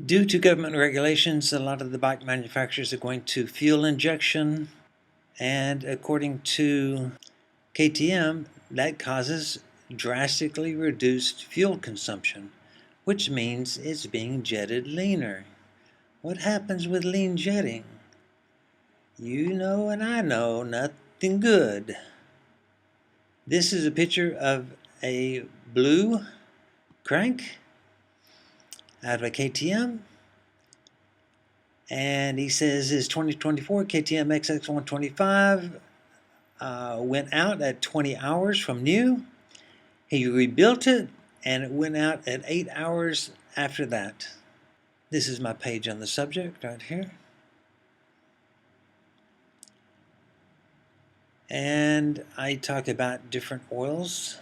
Due to government regulations, a lot of the bike manufacturers are going to fuel injection, and according to KTM, that causes drastically reduced fuel consumption, which means it's being jetted leaner. What happens with lean jetting? You know and I know, nothing good. This is a picture of a blue crank out of a KTM, and he says his 2024 KTM XX125 went out at 20 hours from new. He rebuilt it and it went out at 8 hours after that. This is my page on the subject right here. And I talk about different oils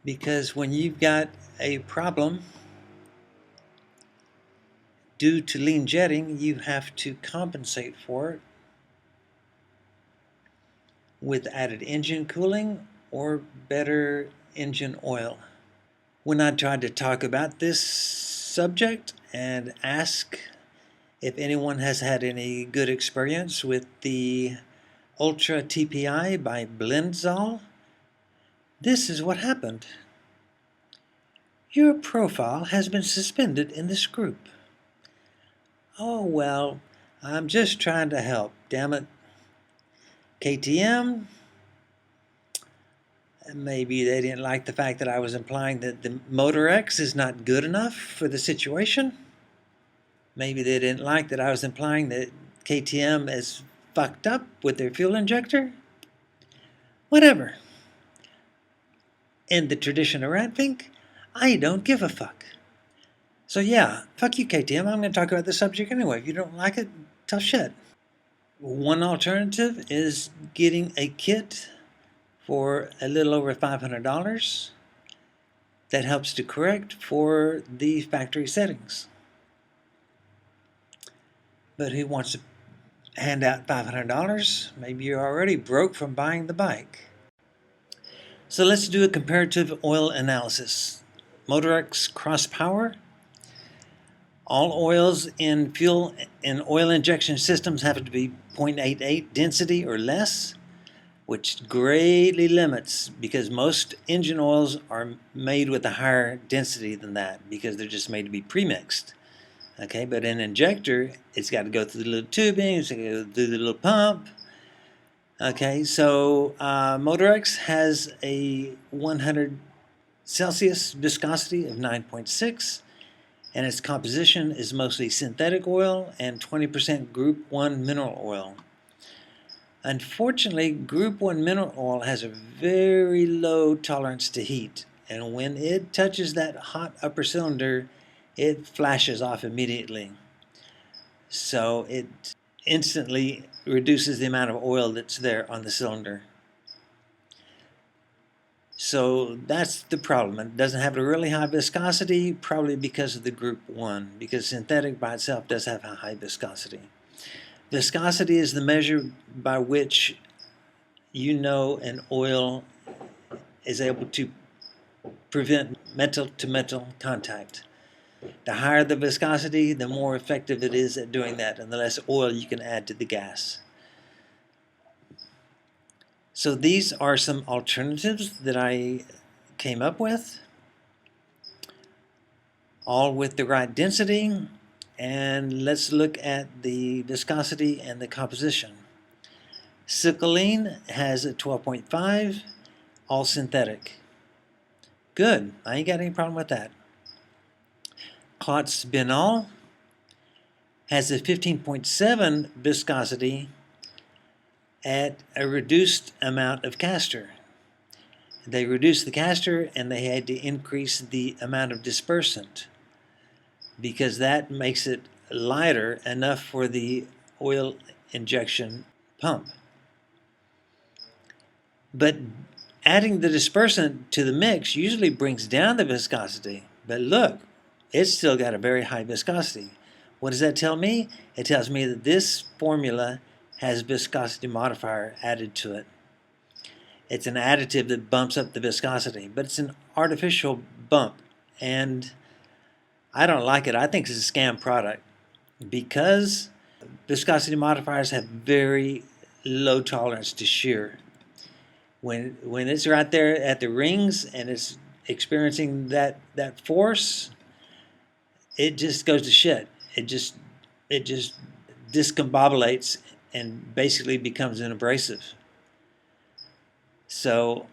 because when you've got a problem due to lean jetting, you have to compensate for it with added engine cooling or better engine oil. When I tried to talk about this subject and ask if anyone has had any good experience with the Ultra TPI by Blendzall, this is what happened. Your profile has been suspended in this group. Oh well, I'm just trying to help, damn it. KTM, maybe they didn't like the fact that I was implying that the Motor X is not good enough for the situation. Maybe they didn't like that I was implying that KTM is fucked up with their fuel injector. Whatever. In the tradition of Ratfink, I don't give a fuck. So yeah, fuck you KTM, I'm going to talk about this subject anyway. If you don't like it, tough shit. One alternative is getting a kit for a little over $500 that helps to correct for the factory settings. But who wants to hand out $500? Maybe you're already broke from buying the bike. So let's do a comparative oil analysis. MotorX Cross Power. All oils in fuel and oil injection systems have to be 0.88 density or less, which greatly limits because most engine oils are made with a higher density than that because they're just made to be premixed. Okay, but in an injector, it's got to go through the little tubing, it's got to go through the little pump. Okay, so MotorX has a 100 Celsius viscosity of 9.6, and its composition is mostly synthetic oil and 20% Group 1 mineral oil. Unfortunately, Group 1 mineral oil has a very low tolerance to heat, and when it touches that hot upper cylinder, it flashes off immediately. So it instantly reduces the amount of oil that's there on the cylinder. So that's the problem. It doesn't have a really high viscosity, probably because of the Group 1, because synthetic by itself does have a high viscosity. Viscosity is the measure by which you know an oil is able to prevent metal-to-metal contact. The higher the viscosity, the more effective it is at doing that, and the less oil you can add to the gas. So these are some alternatives that I came up with, all with the right density, and let's look at the viscosity and the composition. Sicylene has a 12.5, all synthetic. Good, I ain't got any problem with that. Klotz Binal has a 15.7 viscosity at a reduced amount of castor. They reduced the castor and they had to increase the amount of dispersant because that makes it lighter enough for the oil injection pump. But adding the dispersant to the mix usually brings down the viscosity. But look, it's still got a very high viscosity. What does that tell me? It tells me that this formula has viscosity modifier added to it. It's an additive that bumps up the viscosity, but it's an artificial bump. And I don't like it. I think it's a scam product because viscosity modifiers have very low tolerance to shear. When it's right there at the rings and it's experiencing that force, it just goes to shit. It just discombobulates and basically becomes an abrasive. So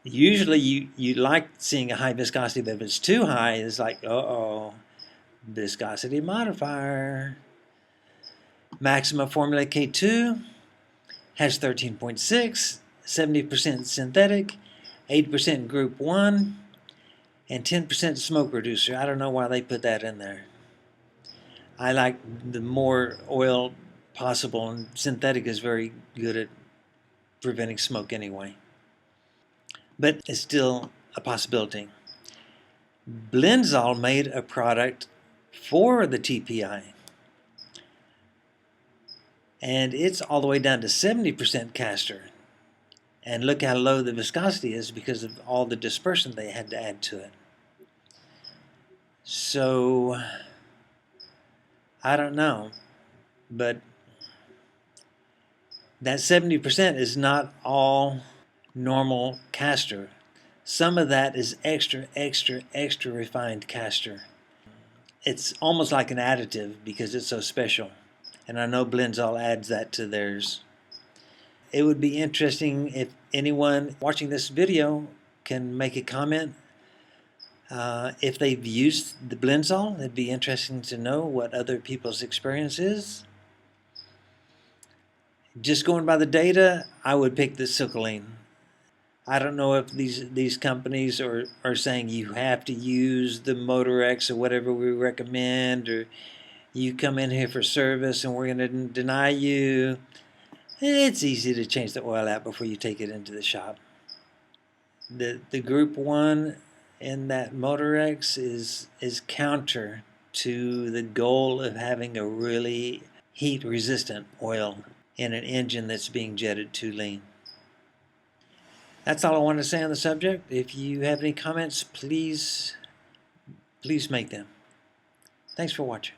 usually you like seeing a high viscosity, but if it's too high, it's like, uh-oh, viscosity modifier. Maxima formula K2 has 13.6, 70% synthetic, 8% group 1, and 10% smoke reducer. I don't know why they put that in there. I like the more oil possible, and synthetic is very good at preventing smoke anyway. But it's still a possibility. Blendzall made a product for the TPI, and it's all the way down to 70% castor. And look how low the viscosity is because of all the dispersion they had to add to it. So, I don't know, but that 70% is not all normal castor. Some of that is extra refined castor. It's almost like an additive because it's so special. And I know Blendzall adds that to theirs. It would be interesting if anyone watching this video can make a comment. If they've used the Blendzall, it'd be interesting to know what other people's experience is. Just going by the data, I would pick the Silcolene. I don't know if these companies are saying you have to use the Motorex or whatever we recommend, or you come in here for service and we're going to deny you. It's easy to change the oil out before you take it into the shop. The Group 1 in that Motorex is counter to the goal of having a really heat-resistant oil in an engine that's being jetted too lean. That's all I want to say on the subject. If you have any comments, please make them. Thanks for watching.